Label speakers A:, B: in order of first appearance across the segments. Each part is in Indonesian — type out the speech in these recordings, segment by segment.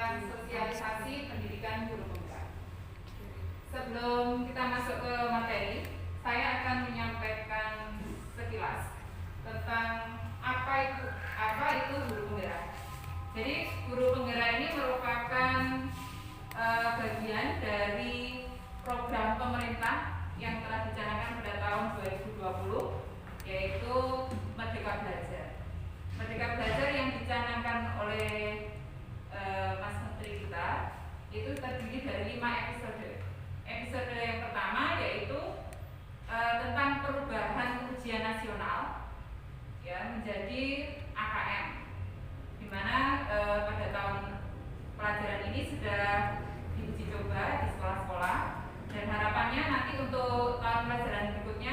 A: tentang sosialisasi pendidikan guru penggerak. Sebelum kita masuk ke materi, saya akan menyampaikan sekilas tentang apa itu guru penggerak. Jadi guru penggerak ini merupakan bagian dari program pemerintah yang telah dicanangkan pada tahun 2020, yaitu Merdeka Belajar. Merdeka Belajar yang dicanangkan oleh Mas Menteri kita itu terdiri dari 5 episode. Episode yang pertama yaitu tentang perubahan ujian nasional ya menjadi AKM, di mana pada tahun pelajaran ini sudah diuji coba di sekolah-sekolah, dan harapannya nanti untuk tahun pelajaran berikutnya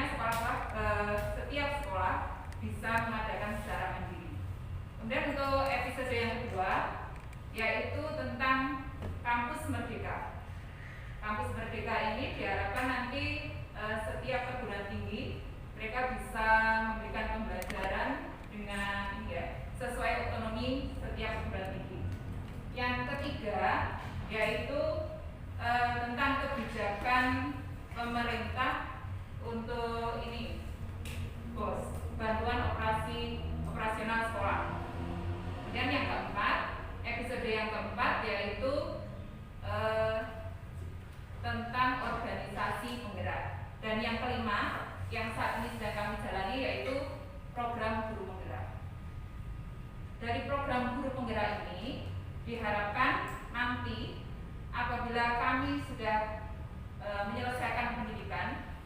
A: setiap sekolah bisa mengadakan secara mandiri. Kemudian untuk episode yang kedua yaitu tentang Kampus Merdeka. Kampus Merdeka ini diharapkan nanti setiap perguruan tinggi mereka bisa memberikan pembelajaran dengan sesuai otonomi setiap perguruan tinggi. Yang ketiga yaitu tentang kebijakan pemerintah untuk bantuan operasional sekolah. Kemudian yang keempat, episode yang keempat yaitu tentang organisasi penggerak. Dan yang kelima yang saat ini sedang kami jalani yaitu program guru penggerak. Dari program guru penggerak ini diharapkan nanti apabila kami sudah menyelesaikan pendidikan,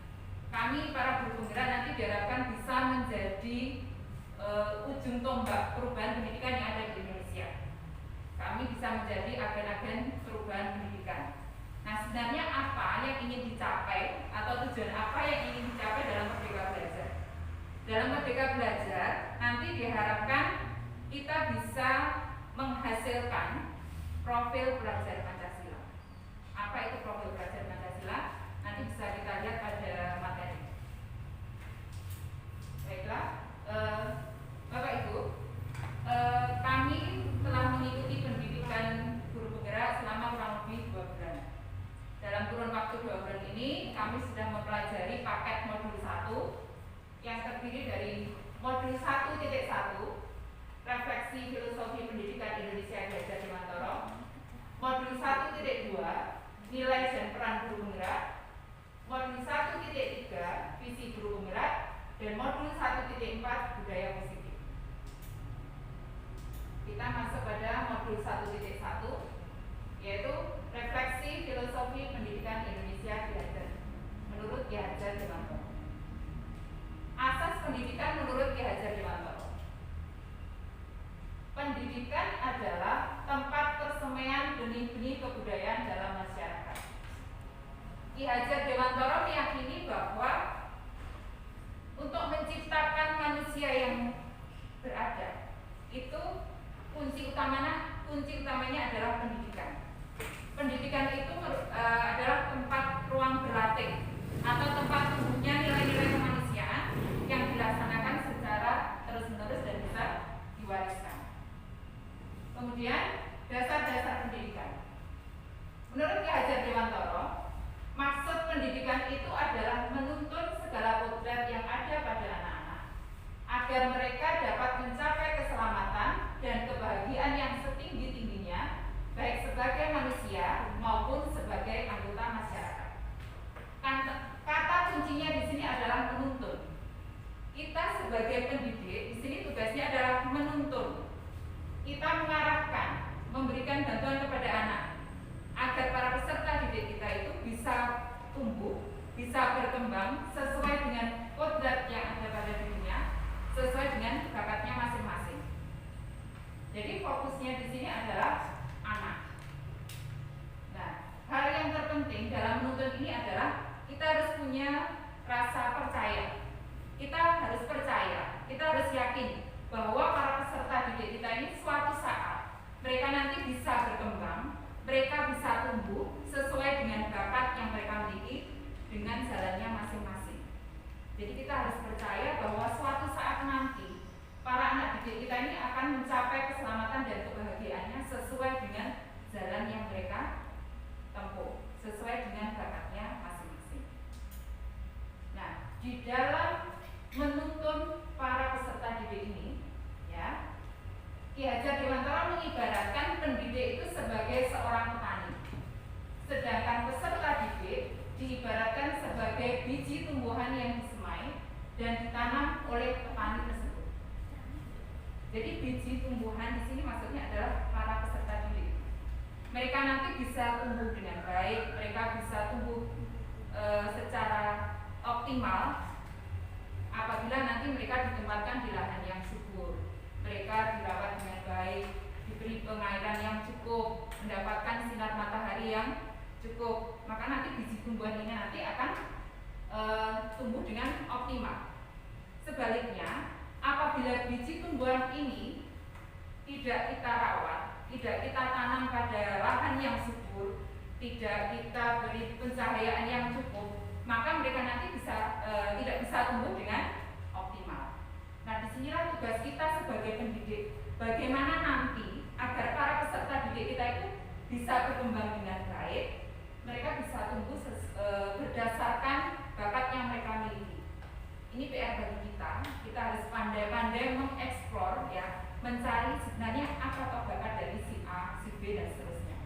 A: kami para guru penggerak nanti diharapkan bisa menjadi ujung tombak perubahan pendidikan yang ada di Indonesia. Kami bisa menjadi agen-agen perubahan pendidikan. Nah, sebenarnya apa yang ingin dicapai atau tujuan apa yang ingin dicapai dalam Merdeka Belajar? Dalam Merdeka Belajar nanti diharapkan kita bisa menghasilkan profil pelajar Pancasila. Apa itu profil pelajar Pancasila? Nanti bisa kita lihat pada materi. Baiklah, Bapak Ibu, kami telah mengikuti pendidikan guru penggerak selama kurang lebih 2 bulan. Dalam kurun waktu 2 bulan ini kami sudah mempelajari paket modul 1 yang terdiri dari modul 1.1 refleksi filosofi pendidikan Indonesia Belajar di Mantoro, modul 1.2 nilai dan peran guru penggerak, modul 1.3 visi guru penggerak, dan modul 1.4 budaya positif. Kita masuk pada modul 1.1 yaitu refleksi filosofi pendidikan Indonesia Belajar menurut Ki Hajar Dewantara. Asas pendidikan menurut Ki Hajar Dewantara. Pendidikan adalah tempat persemaian benih-benih kebudayaan dalam masyarakat. Ki Hajar Dewantara meyakini bahwa untuk menciptakan manusia yang beradab itu kunci utamanya adalah pendidikan. Pendidikan itu adalah tempat ruang berlatih atau tempat tumbuhnya nilai-nilai kemanusiaan yang dilaksanakan secara terus-menerus dan bisa diwariskan. Kemudian dasar-dasar pendidikan. Menurut Ki Hajar Dewantara, maksud pendidikan itu adalah menuntun segala kodrat yang ada pada anak-anak agar mereka dapat mencapai keselamatan dan kebahagiaan yang setinggi-tingginya, baik sebagai manusia maupun sebagai anggota masyarakat. Kata kuncinya di sini adalah menuntun. Kita sebagai pendidik di sini tugasnya adalah menuntun. Kita mengarahkan, memberikan bantuan kepada anak agar para peserta didik kita itu bisa tumbuh, bisa berkembang sesuai dengan kodrat yang ada pada dirinya, sesuai dengan bakatnya masing-masing. Jadi fokusnya di sini adalah anak. Nah, hal yang terpenting dalam menuntun ini adalah kita harus punya rasa percaya. Kita harus percaya, kita harus yakin bahwa para peserta didik kita ini suatu saat mereka nanti bisa berkembang, mereka bisa tumbuh sesuai dengan bakat yang mereka miliki dengan jalannya masing-masing. Jadi kita harus percaya bahwa suatu saat nanti para anak didik kita ini akan mencapai keselamatan dan kebahagiaannya sesuai dengan jalan mampu sesuai dengan bakatnya masing-masing. Nah, di dalam menuntun para peserta didik ini, ya, Ki Hajar Dewantara mengibaratkan pendidik itu sebagai seorang petani, sedangkan peserta didik diibaratkan sebagai biji tumbuhan yang disemai dan ditanam oleh petani tersebut. Jadi biji tumbuhan di sini maksudnya adalah para peserta didik. Mereka nanti bisa tumbuh dengan baik, mereka bisa tumbuh secara optimal apabila nanti mereka ditempatkan di lahan yang subur, mereka dirawat dengan baik, diberi pengairan yang cukup, mendapatkan sinar matahari yang cukup, maka nanti biji tumbuhan ini nanti akan tumbuh dengan optimal. Sebaliknya, apabila biji tumbuhan ini tidak kita rawat, tidak kita tanam pada lahan yang subur, tidak kita beri pencahayaan yang cukup, maka mereka nanti tidak bisa tumbuh dengan optimal. Nah, disinilah tugas kita sebagai pendidik, bagaimana nanti agar para peserta didik kita itu bisa berkembang dengan baik, mereka bisa tumbuh berdasarkan bakat yang mereka miliki. Ini PR bagi kita. Kita harus pandai-pandai mengeksplor, ya, mencari sebenarnya apa toh bakat dari si A, si B dan seterusnya,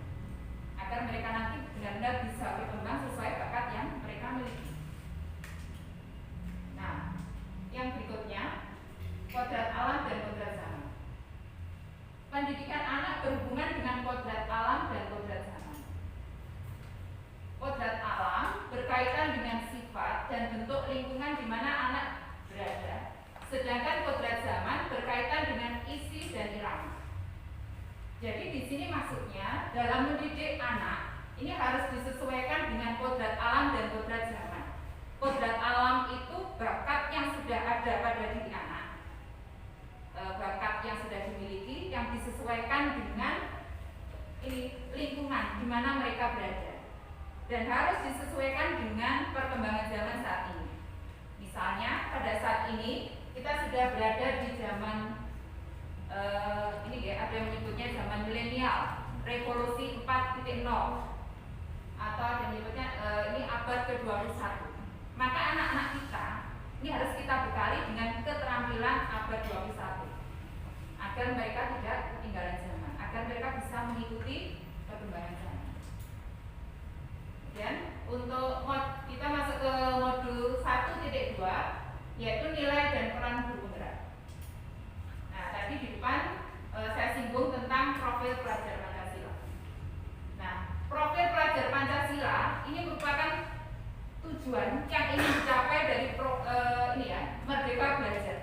A: agar mereka nanti benar-benar bisa berkembang sesuai bakat yang mereka miliki. Nah, yang berikutnya, kodrat alam dan kodrat zaman. Pendidikan anak berhubungan dengan kodrat alam dan kodrat zaman. Kodrat alam berkaitan dengan sifat dan bentuk lingkungan di mana anak berada, sedangkan kodrat zaman berkaitan dengan isi dan irama. Jadi di sini maksudnya dalam mendidik anak ini harus disesuaikan dengan kodrat alam dan kodrat zaman. Kodrat alam itu bakat yang sudah ada pada diri anak, bakat yang sudah dimiliki, yang disesuaikan dengan lingkungan di mana mereka berada, dan harus disesuaikan dengan perkembangan zaman saat ini. Misalnya pada saat ini kita sudah berada di zaman ini ya, ada yang menyebutnya zaman milenial, revolusi 4.0, atau ada yang menyebutnya ini abad ke-21. Maka anak-anak kita ini harus kita bekali dengan keterampilan abad 21 agar mereka tidak ketinggalan zaman, agar mereka bisa mengikuti perkembangan zaman. Dan untuk kita masuk ke modul 1.2, yaitu nilai dan peran guru penggerak. Nah, tadi di depan saya singgung tentang profil pelajar Pancasila. Nah, profil pelajar Pancasila ini merupakan tujuan yang ingin dicapai dari Merdeka Belajar.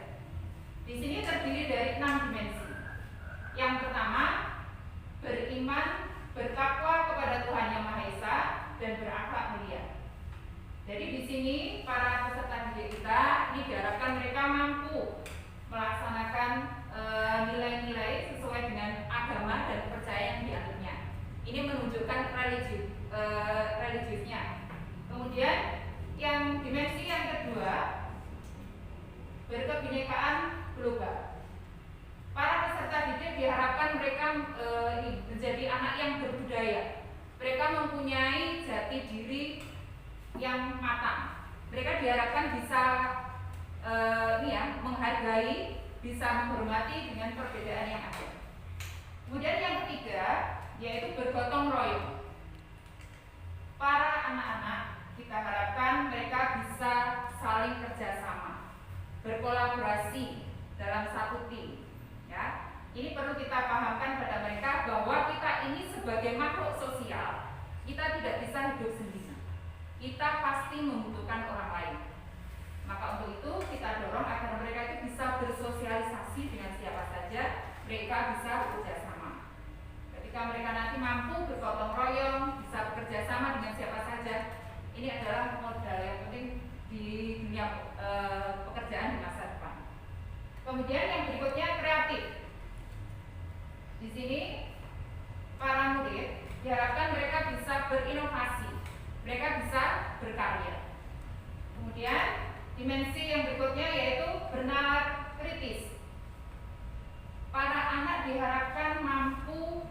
A: Di sini terdiri dari 6 dimensi. Yang pertama, beriman, bertakwa kepada Tuhan Yang Maha Esa, dan berakhlak mulia. Jadi di sini para peserta didik kita ini diharapkan mereka mampu melaksanakan nilai-nilai sesuai dengan agama dan kepercayaan yang dianutnya. Ini menunjukkan religiusnya. Kemudian yang dimensi yang kedua, berkebinekaan global. Para peserta didik diharapkan mereka menjadi anak yang berbudaya. Mereka mempunyai jati diri yang matang. Mereka diharapkan bisa menghargai, bisa menghormati dengan perbedaan yang ada. Kemudian yang ketiga, yaitu bergotong royong. Para anak-anak kita harapkan mereka bisa saling kerjasama, berkolaborasi dalam satu tim. Ya, ini perlu kita pahamkan pada mereka bahwa kita ini sebagai makhluk sosial, kita tidak bisa hidup sendiri. Kita pasti membutuhkan orang lain. Maka untuk itu kita dorong agar mereka itu bisa bersosialisasi dengan siapa saja, mereka bisa bekerja sama. Ketika mereka nanti mampu bergotong royong, bisa bekerja sama dengan siapa saja, ini adalah modal yang penting di dunia pekerjaan di masa depan. Kemudian yang berikutnya kreatif. Di sini para murid diharapkan mereka bisa berinovasi, mereka bisa berkarya. Kemudian dimensi yang berikutnya yaitu bernalar kritis. Para anak diharapkan mampu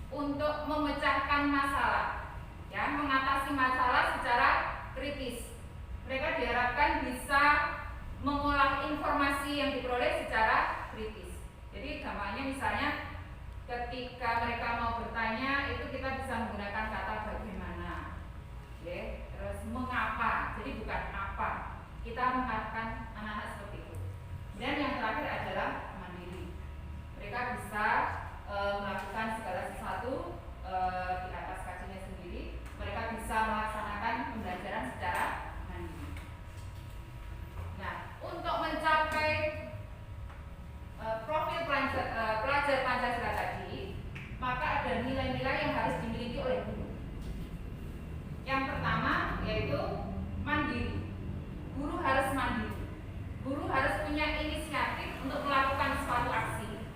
A: untuk memecahkan masalah, ya, ketika mereka mau bertanya itu kita bisa menggunakan kata bagaimana, terus mengapa, jadi bukan apa, kita mengatakan anak-anak seperti itu. Dan yang terakhir adalah mandiri. Mereka bisa melakukan segala sesuatu di atas kakinya sendiri. Mereka bisa melaksanakan pembelajaran secara mandiri. Nah, untuk mencapai profil pelajar Pancasila tadi, maka ada nilai-nilai yang harus dimiliki oleh guru. Yang pertama yaitu mandiri. Guru harus mandiri. Guru harus punya inisiatif untuk melakukan suatu aksi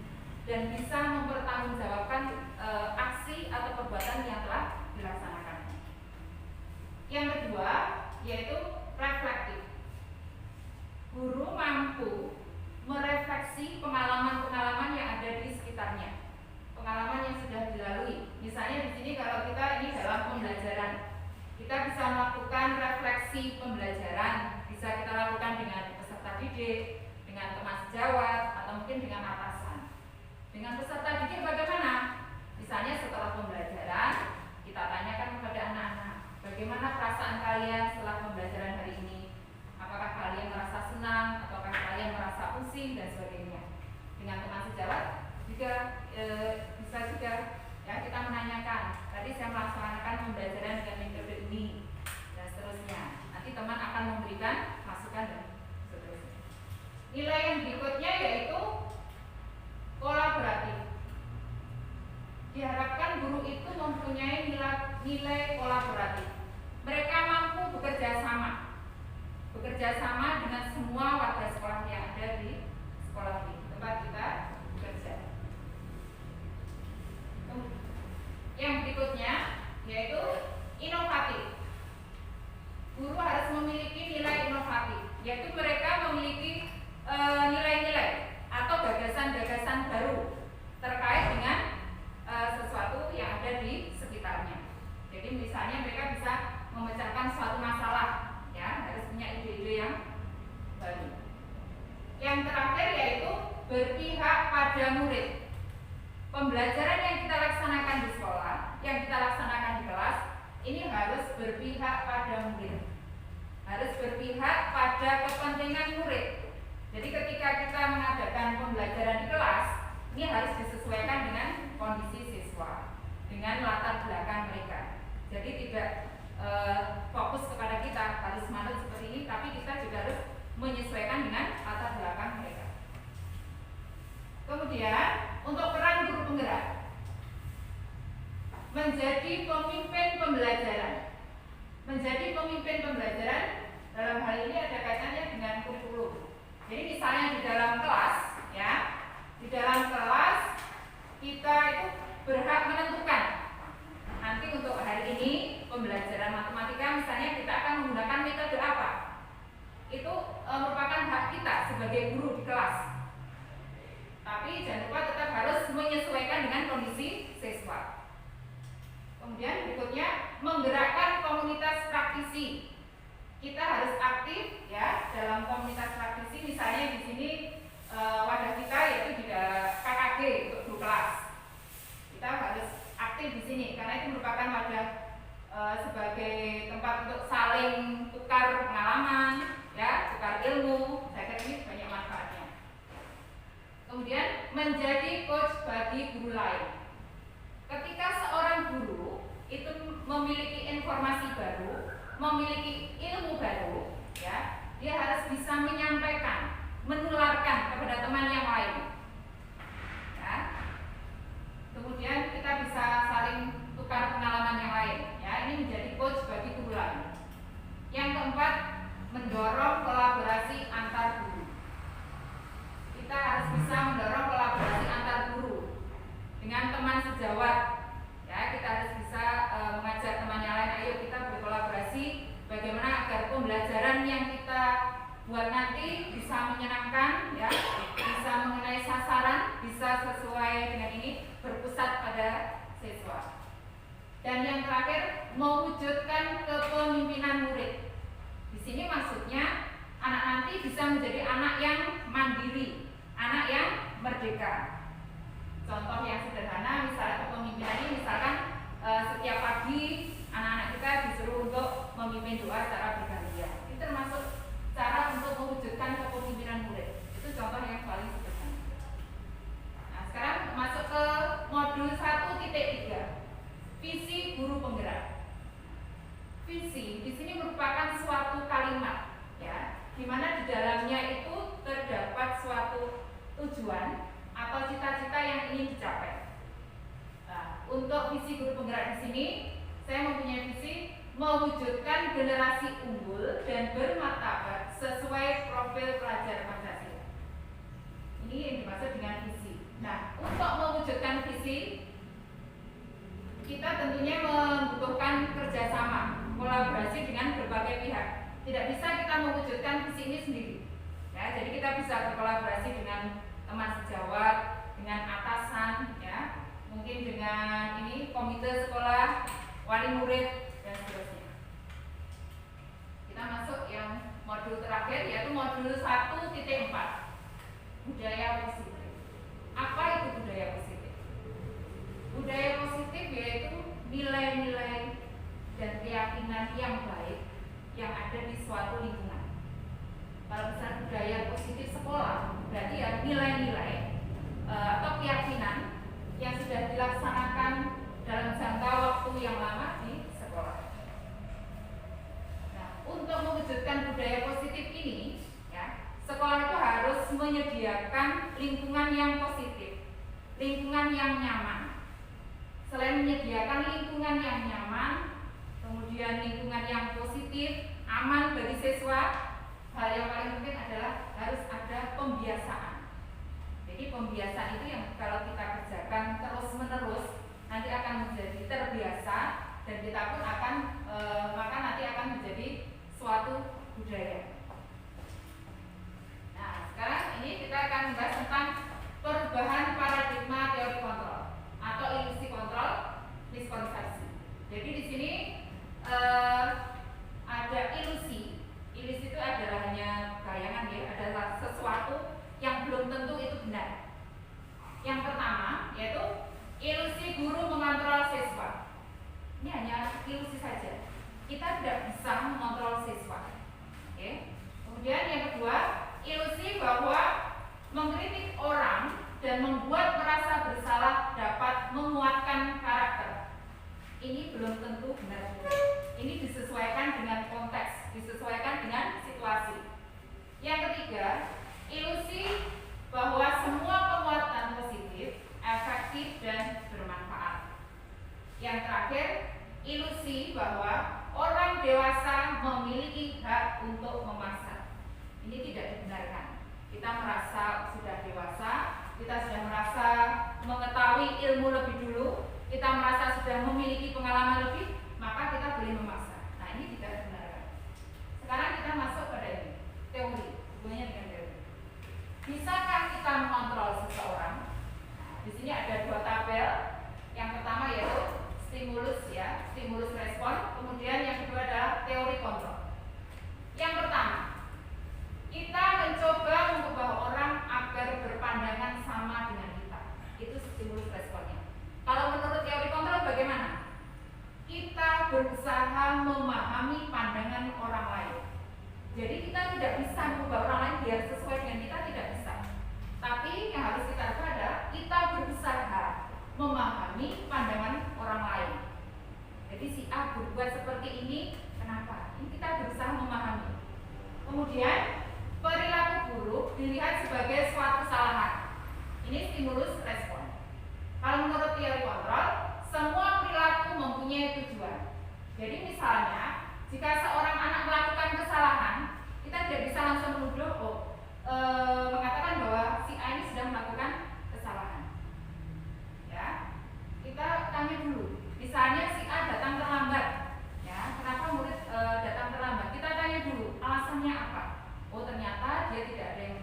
A: dan bisa mempertanggungjawabkan aksi atau perbuatan yang telah dilaksanakan. Yang kedua yaitu reflektif. Guru mampu merefleksi pengalaman-pengalaman yang ada di sekitarnya, pengalaman yang sudah dilalui. Misalnya di sini kalau kita ini dalam pembelajaran, kita bisa melakukan refleksi pembelajaran, bisa kita lakukan dengan peserta didik, dengan teman sejawat, atau mungkin dengan atasan. Dengan peserta didik bagaimana? Misalnya setelah pembelajaran, kita tanyakan kepada anak-anak, bagaimana perasaan kalian setelah pembelajaran hari ini? Apakah kalian merasa senang, ataukah kalian merasa pusing, dan sebagainya. Dengan teman sejawat juga bisa juga ya kita menanyakan, tadi saya melaksanakan pembelajaran dengan metode ini, dan seterusnya. Nanti teman akan memberikan masukan dan seterusnya. Nilai yang berikutnya yaitu kolaboratif. Diharapkan guru itu mempunyai nilai kolaboratif. Mereka mampu bekerja sama dengan semua warga sekolah yang ada di sekolah ini, tempat kita bekerja. Yang berikutnya yaitu inovatif. Guru harus memiliki nilai inovatif, yaitu mereka memiliki nilai-nilai atau gagasan-gagasan baru terkait dengan sesuatu yang ada di sekitarnya. Jadi misalnya mereka bisa memecahkan suatu masalah, ya, harus punya ide-ide yang baru. Yang terakhir yaitu berpihak pada murid. Pembelajaran yang kita laksanakan di sekolah, yang kita laksanakan di kelas, ini harus berpihak pada murid, harus berpihak pada kepentingan murid. Jadi ketika kita mengadakan pembelajaran di kelas, ini harus disesuaikan dengan kondisi siswa, dengan latar belakang mereka. Jadi tidak fokus kepada kita harus manut seperti ini, tapi kita juga harus menyesuaikan dengan latar belakang mereka. Kemudian untuk peran guru penggerak, menjadi pemimpin pembelajaran. Menjadi pemimpin pembelajaran dalam hal ini ada kaitannya dengan kurikulum. Jadi misalnya di dalam kelas, ya, di dalam kelas kita itu berhak menentukan nanti untuk hari ini pembelajaran matematika misalnya kita akan menggunakan metode apa. Itu merupakan hak kita sebagai guru di kelas. Tapi jangan lupa tetap harus menyesuaikan dengan kondisi siswa. Kemudian berikutnya menggerakkan komunitas praktisi. Kita harus aktif ya dalam komunitas praktisi. Misalnya di sini wadah kita yaitu di KKG untuk guru kelas. Kita harus aktif di sini karena itu merupakan wadah sebagai tempat untuk saling tukar pengalaman, ya, tukar ilmu. Saya kira ini banyak manfaatnya. Kemudian menjadi coach bagi guru lain. Ketika seorang guru itu memiliki informasi baru, memiliki ilmu baru, ya, dia harus bisa menyampaikan, menularkan kepada teman yang lain. Ya. Kemudian kita bisa saling tukar pengalaman yang lain. Ya, ini menjadi coach bagi guru lain. Yang keempat, mendorong kolaborasi antar guru. Kita harus bisa mendorong kolaborasi antar guru dengan teman sejawat. Ya, kita harus bisa mengajak teman yang lain, ayo kita berkolaborasi bagaimana agar pembelajaran yang kita buat nanti bisa menyenangkan, ya, bisa mengenai sasaran, bisa sesuai dengan ini, berpusat pada siswa. Dan yang terakhir, mewujudkan kepemimpinan murid. Di sini maksudnya anak nanti bisa menjadi anak yang mandiri, anak yang merdeka. Contoh yang sederhana misalnya kepemimpinan ini, misalkan setiap pagi anak-anak kita disuruh untuk memimpin doa secara bergantian. Itu termasuk cara untuk mewujudkan kepemimpinan murid. Itu contoh yang paling sederhana. Nah, sekarang masuk ke modul 1.3. Visi guru penggerak. Visi di sini merupakan suatu kalimat, ya, di mana di dalamnya itu terdapat suatu tujuan atau cita-cita yang ingin dicapai. Nah, untuk visi guru penggerak di sini, saya mempunyai visi mewujudkan generasi unggul dan bermartabat sesuai profil pelajar Pancasila. Ini yang dimaksud dengan visi. Nah, untuk mewujudkan visi, kita tentunya membutuhkan kerjasama, kolaborasi dengan berbagai pihak. Tidak bisa kita mewujudkan visi ini sendiri. Ya, jadi kita bisa berkolaborasi dengan teman sejawat, dengan atasan, ya, mungkin dengan ini komite sekolah, wali murid, dan seterusnya. Kita masuk yang modul terakhir, yaitu modul 1.4, budaya positif. Apa itu budaya positif? Budaya positif yaitu nilai-nilai dan keyakinan yang baik yang ada di suatu lingkungan. Kalau misalnya budaya positif sekolah, berarti ya nilai-nilai atau keyakinan yang sudah dilaksanakan dalam jangka waktu yang lama di sekolah. Nah, untuk mewujudkan budaya positif ini, ya, sekolah itu harus menyediakan lingkungan yang positif, lingkungan yang nyaman. Selain menyediakan lingkungan yang nyaman, kemudian lingkungan yang positif, aman bagi siswa, hal yang paling penting adalah harus ada pembiasaan. Jadi pembiasaan itu yang kalau kita kerjakan terus-menerus, nanti akan menjadi terbiasa dan kita pun akan maka nanti akan menjadi suatu budaya. Nah, sekarang ini kita akan membahas tentang perubahan paradigma teori kontrol atau ilusi kontrol, miskonsepsi. Jadi di sini ada ilusi. Ilusi itu adalah hanya bayangan, ya, adalah sesuatu yang belum tentu itu benar. Yang pertama yaitu ilusi guru mengontrol siswa. Ini hanya ilusi saja. Kita tidak bisa mengontrol siswa. Oke. Kemudian yang kedua, ilusi bahwa mengkritik orang dan membuat merasa bersalah dapat menguatkan karakter. Ini belum tentu benar juga. Ini disesuaikan dengan konteks, disesuaikan dengan situasi. Yang ketiga, ilusi bahwa semua penguatan positif, efektif dan bermanfaat. Yang terakhir, ilusi bahwa orang dewasa memiliki hak untuk memaksa. Ini tidak dibenarkan. Kita merasa sudah dewasa, kita sudah merasa mengetahui ilmu lebih dulu, kita merasa sudah memiliki pengalaman lebih, maka kita boleh memaksa. Nah, ini tidak dibenarkan. Sekarang kita masuk pada ini, teori, hubungannya dengan teori. Bisakah kita mengontrol seseorang? Nah, di sini ada dua tabel. Yang pertama yaitu stimulus, ya, stimulus respon. Kemudian yang kedua adalah teori kontrol. Yang pertama, kita mencoba mengubah orang agar berpandangan sama dengan kita. Itu stimulus responnya. Kalau menurut teori kontrol bagaimana? Kita berusaha memahami pandangan orang lain. Jadi kita tidak bisa mengubah orang lain biar sesuai dengan kita, tidak bisa. Tapi yang harus kita lakukan adalah kita berusaha memahami pandangan orang lain. Jadi si A berbuat seperti ini, kenapa? Ini kita berusaha memahami. Kemudian perilaku buruk dilihat sebagai suatu kesalahan. Ini stimulus respon. Kalau menurut teori kontrol, semua perilaku mempunyai tujuan. Jadi misalnya, jika seorang anak melakukan kesalahan, kita tidak bisa langsung menuduh, mengatakan bahwa si A ini sedang melakukan kesalahan. Ya, kita tanya dulu. Misalnya si A datang terlambat, ya, kenapa murid datang terlambat? Kita tanya dulu, alasannya apa? Oh, ternyata dia tidak ada yang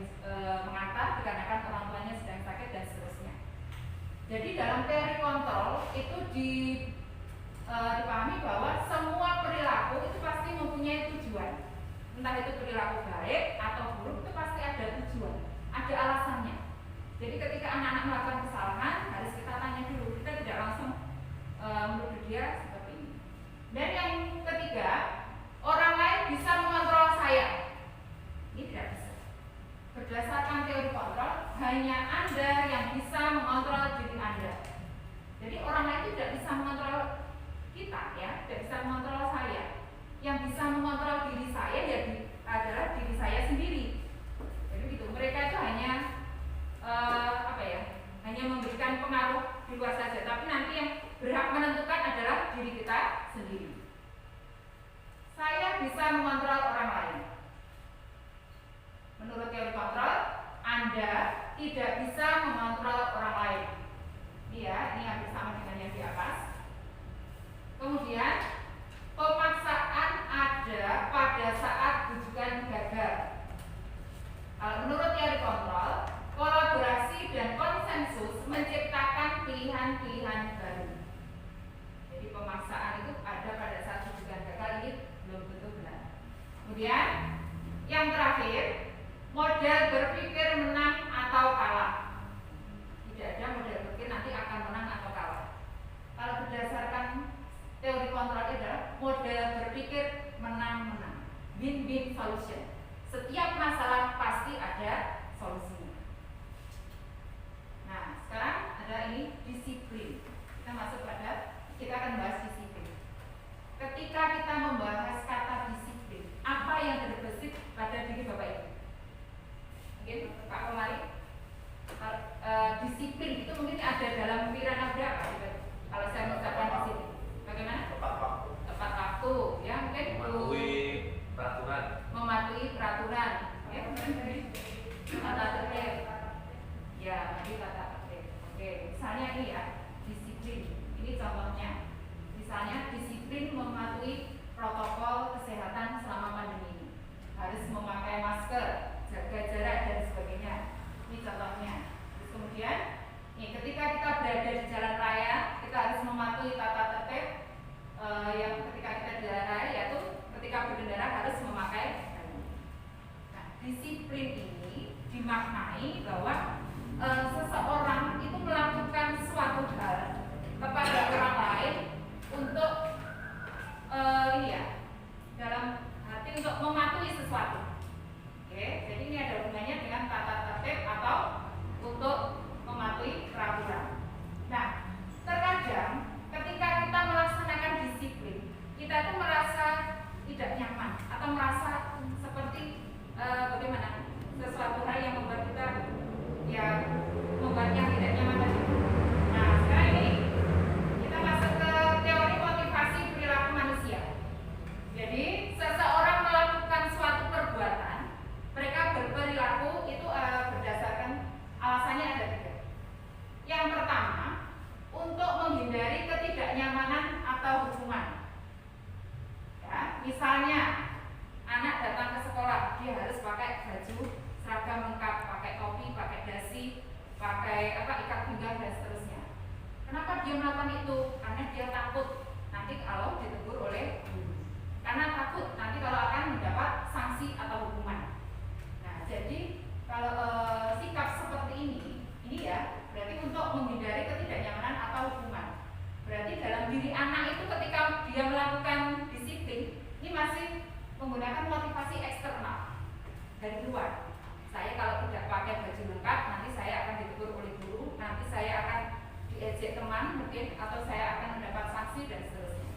A: mengantar dikarenakan orang tuanya sedang sakit dan seterusnya. Jadi dalam teori kontrol itu dipahami bahwa semua perilaku itu pasti mempunyai tujuan. Entah itu perilaku baik atau buruk, itu pasti ada tujuan, ada alasannya. Jadi ketika anak-anak melakukan kesalahan harus kita tanya dulu, kita tidak langsung menuduh dia seperti ini. Dan yang ketiga, orang lain bisa mengontrol saya. Ini tidak bisa. Berdasarkan teori kontrol, hanya Anda yang bisa mengontrol diri Anda. Jadi orang lain tidak bisa mengontrol kita, ya, tidak bisa mengontrol saya. Yang bisa mengontrol diri saya ya adalah diri saya sendiri. Jadi gitu. Mereka itu hanya hanya memberikan pengaruh di luar saja, tapi nanti yang berhak menentukan adalah diri kita sendiri. Saya bisa mengontrol orang lain. Menurut teori kontrol, Anda tidak bisa mengontrol orang lain. Ini hampir sama dengan yang di atas. Kemudian pemaksaan ada pada saat bujukan gagal. Kalau menurut teori kontrol, kolaborasi dan konsensus menciptakan pilihan-pilihan baru. Jadi pemaksaan itu ada pada saat bujukan gagal, ini belum tentu benar. Kemudian yang terakhir, model berpikir menang atau kalah. Tidak ada model berpikir nanti akan menang atau kalah. Kalau berdasarkan teori kontrol adalah model berpikir menang-menang, win-win solution. Setiap masalah pasti ada solusinya. Nah, sekarang ada ini disiplin. Kita akan bahas disiplin. Ketika kita membahas kata disiplin, apa yang terbesit pada diri Bapak Ibu? Mungkin Pak Komari, disiplin itu mungkin ada dalam pikiran Anda apa? Kalau saya mengucapkan disiplin, bagaimana? Tepat waktu, ya mungkin mematuhi peraturan, ya tata tertib, ya mari tata tertib. Oke, misalnya ini ya disiplin. Ini contohnya, misalnya disiplin mematuhi protokol kesehatan selama pandemi ini. Harus memakai masker, jaga jarak dan sebagainya. Ini contohnya. Terus kemudian, ketika kita berada di jalan raya, kita harus mematuhi tata tertib yang ketika kita di jalan raya, yaitu ketika berkendara harus memakai helm. Nah, disiplin ini dimaknai bahwa seseorang itu melakukan suatu hal kepada orang lain untuk dalam arti untuk mematuhi sesuatu. Oke, jadi ini ada hubungannya dengan tata tertib atau untuk mematuhi peraturan. Nah, terkadang ketika kita melaksanakan disiplin, kita itu merasa tidak nyaman atau merasa seperti bagaimana sesuatu hal yang membuat kita membuat yang tidak nyaman tadi. Nah, sekarang ini kita masuk ke teori motivasi perilaku manusia. Jadi seseorang melakukan suatu perbuatan, mereka berperilaku itu berdasarkan alasannya ada 3. Yang pertama, untuk menghindari ketidaknyamanan atau hukuman. Ya, misalnya anak datang ke sekolah, dia harus pakai baju seragam lengkap, pakai topi, pakai dasi, pakai ikat pinggang dan seterusnya. Kenapa dia melakukan itu? Karena dia takut nanti kalau ditegur oleh guru. Karena takut nanti kalau akan mendapat sanksi atau hukuman. Nah, jadi kalau sikap seperti ini ya berarti untuk menghindari ketidaknyamanan atau hukuman. Berarti dalam diri anak itu ketika dia melakukan disiplin, ini masih menggunakan motivasi eksternal dari luar. Saya kalau tidak pakai baju lengkap, nanti saya akan ditegur oleh guru, nanti saya akan diejek teman mungkin, atau saya akan mendapat sanksi dan seterusnya.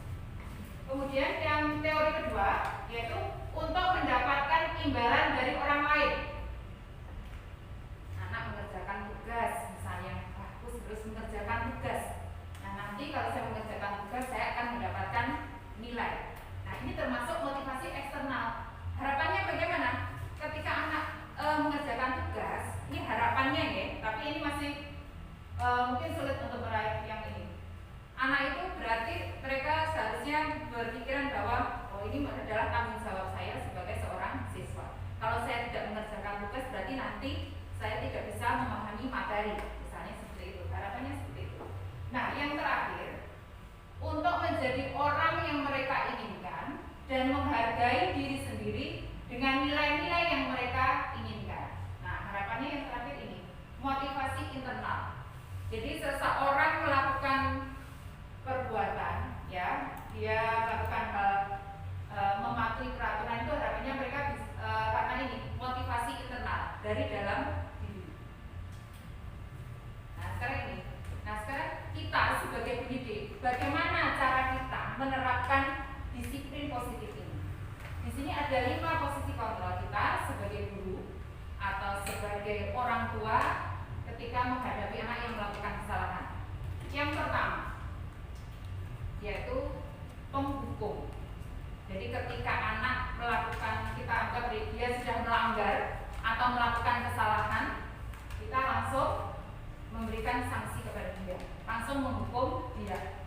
A: Kemudian yang teori kedua yaitu untuk mendapatkan imbalan dari orang lain. Anak mengerjakan tugas, misalnya aku harus mengerjakan tugas. Nah, nanti kalau saya mengerjakan tugas, saya akan mendapatkan nilai. Nah, ini termasuk motivasi eksternal. Harapannya bagaimana? Ketika anak mengerjakan tugas, ini harapannya ya, tapi ini masih mungkin sulit untuk meraih yang ini. Anak itu berarti mereka seharusnya berpikiran bahwa ini adalah tanggung jawab saya sebagai seorang siswa. Kalau saya tidak mengerjakan tugas, berarti nanti saya tidak bisa memahami materi, misalnya seperti itu. Harapannya seperti itu. Nah, yang terakhir, untuk menjadi orang yang mereka inginkan dan menghargai diri sendiri dengan nilai-nilai yang mereka inginkan. Nah, harapannya yang terakhir ini, motivasi motivasi internal. Jadi seseorang melakukan perbuatan, ya, dia melakukan hal mematuhi peraturan itu harapannya mereka karena ini motivasi internal dari dalam diri. Nah sekarang kita sebagai pendidik, bagaimana cara kita menerapkan disiplin positif ini? Di sini ada 5 posisi kontrol kita sebagai guru atau sebagai orang tua ketika menghadapi anak yang melakukan kesalahan. Yang pertama yaitu penghukum. Jadi ketika anak melakukan, kita anggap dia sudah melanggar atau melakukan kesalahan, kita langsung memberikan sanksi kepada dia, langsung menghukum dia.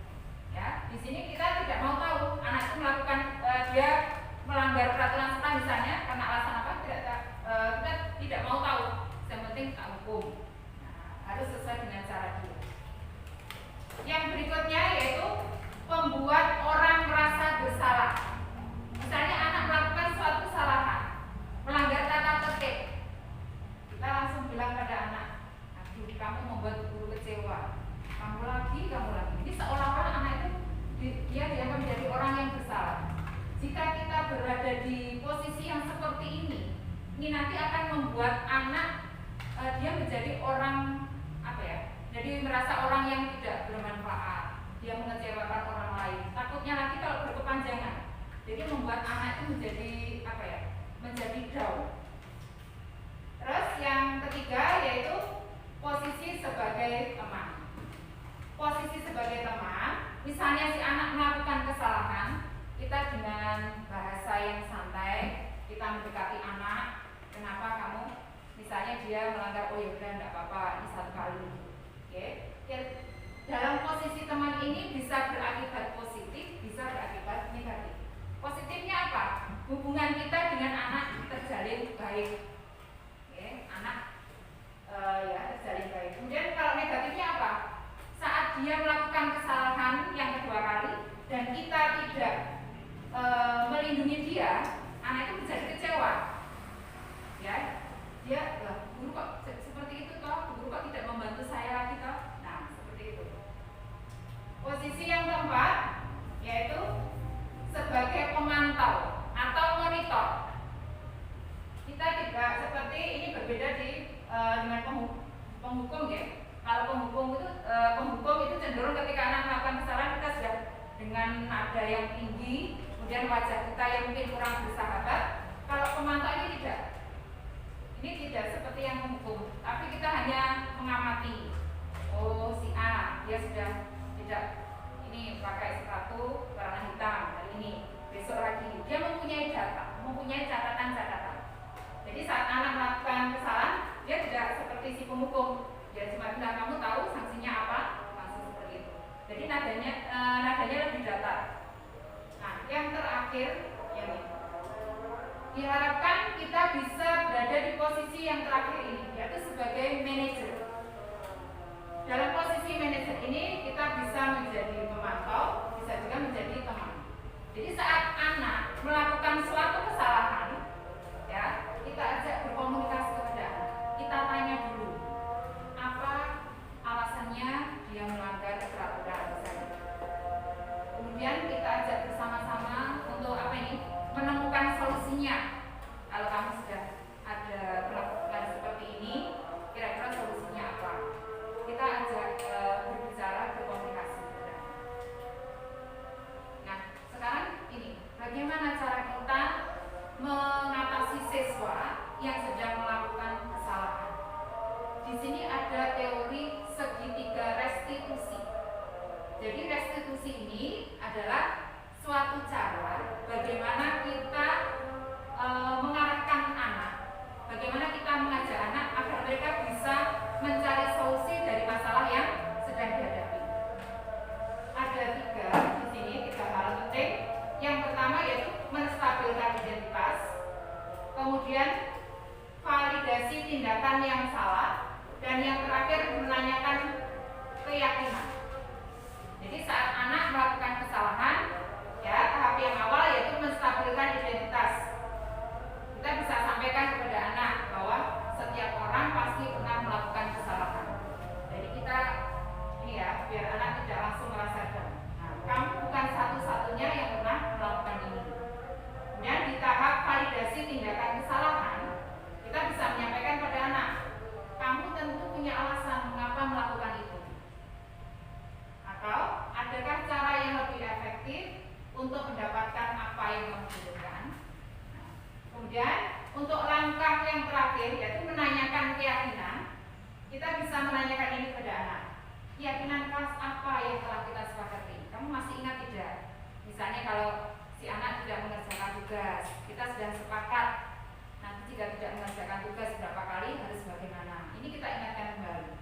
A: Ya, di sini kita tidak mau tahu anak itu melakukan dia melanggar peraturan sekolah misalnya karena alasan apa, kita tidak mau tahu. Yang penting tak hukum. Harus sesuai dengan cara dia. Yang berikutnya yaitu membuat orang merasa bersalah. Misalnya anak melakukan suatu kesalahan, melanggar tata tertib, kita langsung bilang pada anak, aduh kamu membuat guru kecewa, kamu lagi. Ini seolah-olah anak itu dia dianggap menjadi orang yang bersalah. Jika kita berada di posisi yang seperti ini nanti akan membuat anak dia menjadi orang jadi merasa orang yang tidak bermanfaat, dia mengecewakan orang lain. Takutnya lagi kalau berkepanjangan, jadi membuat anak itu menjadi down. Terus yang ketiga yaitu posisi sebagai teman. Posisi sebagai teman, misalnya si anak melakukan kesalahan, kita dengan bahasa yang santai, kita mendekati anak. Kenapa kamu, misalnya dia melanggar, oh ya udah enggak apa-apa, ini satu kali. Ya, dalam posisi teman ini bisa berakibat positif, bisa berakibat negatif. Positifnya apa? Hubungan kita dengan anak terjalin baik. Anak terjalin baik. Kemudian kalau negatifnya apa? Saat dia melakukan kesalahan yang kedua kali dan kita tidak melindungi dia, anak itu menjadi kecewa. Ya, dia guru kok seperti itu toh, guru kok tidak membantu saya lagi toh. Nah, seperti itu. Posisi yang keempat yaitu sebagai pemantau atau monitor. Kita tidak seperti ini, berbeda dengan penghukum ya. Kalau penghukum itu cenderung ketika anak melakukan kesalahan kita sudah dengan nada yang tinggi, kemudian wajah kita yang mungkin kurang bersahabat. Kalau pemantau ini tidak. Ini tidak seperti yang menghukum, tapi kita hanya mengamati. Oh, si A dia sudah tidak ini pakai sepatu warna hitam hari ini, besok lagi dia mempunyai data, mempunyai catatan-catatan. Jadi saat anak melakukan kesalahan, dia tidak seperti si penghukum, dia cuma bilang kamu tahu sanksinya apa, langsung seperti itu. Jadi nadanya lebih datar. Nah, yang terakhir yang ini. Diharapkan kita bisa berada di posisi yang terakhir ini, yaitu sebagai manajer. Dalam posisi manajer ini kita bisa menjadi pemantau, bisa juga menjadi teman. Jadi saat anak melakukan suatu kesalahan, ya, kita ajak berkomunikasi kepada anak. Kita tanya dulu, apa alasannya dia melanggar peraturan misalnya. Kemudian kita ajak bersama-sama untuk menemukan solusinya. Kalau kamu sudah ada melakukan seperti ini, kira-kira solusinya apa? Kita ajak berbicara, berkomunikasi. Nah, sekarang ini bagaimana cara kita mengatasi siswa yang sedang melakukan kesalahan? Di sini ada teori segitiga restitusi. Jadi restitusi ini adalah suatu cara bagaimana kita mengarahkan anak, bagaimana kita mengajak anak agar mereka bisa mencari solusi dari masalah yang sedang dihadapi. Ada 3 di sini, 3 hal penting. Yang pertama yaitu menstabilkan identitas, kemudian validasi tindakan yang salah, dan yang terakhir menanyakan keyakinan. Jadi saat anak melakukan kesalahan, ya, tahap yang awal yaitu menstabilkan identitas. Kita bisa sampaikan kepada anak bahwa setiap orang pasti pernah melakukan kesalahan. ya, yaitu menanyakan keyakinan. Kita bisa menanyakan ini pada anak. Keyakinan kelas apa yang telah kita sepakati? Kamu masih ingat tidak? Misalnya kalau si anak tidak mengerjakan tugas, kita sudah sepakat nanti jika tidak mengerjakan tugas berapa kali harus bagaimana. Ini kita ingatkan kembali.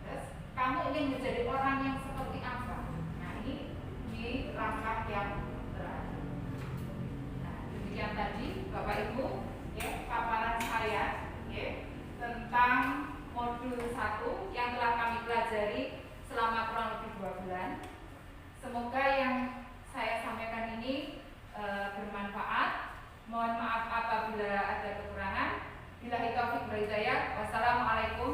A: Terus kamu ingin menjadi orang yang seperti apa? Nah ini di langkah yang terakhir. Nah demikian tadi Bapak Ibu ya paparan saya ya tentang modul 1 yang telah kami pelajari selama kurang lebih 2 bulan. Semoga yang saya sampaikan ini bermanfaat. Mohon maaf apabila ada kekurangan. Billahi taufiq wal hidayah. Wassalamualaikum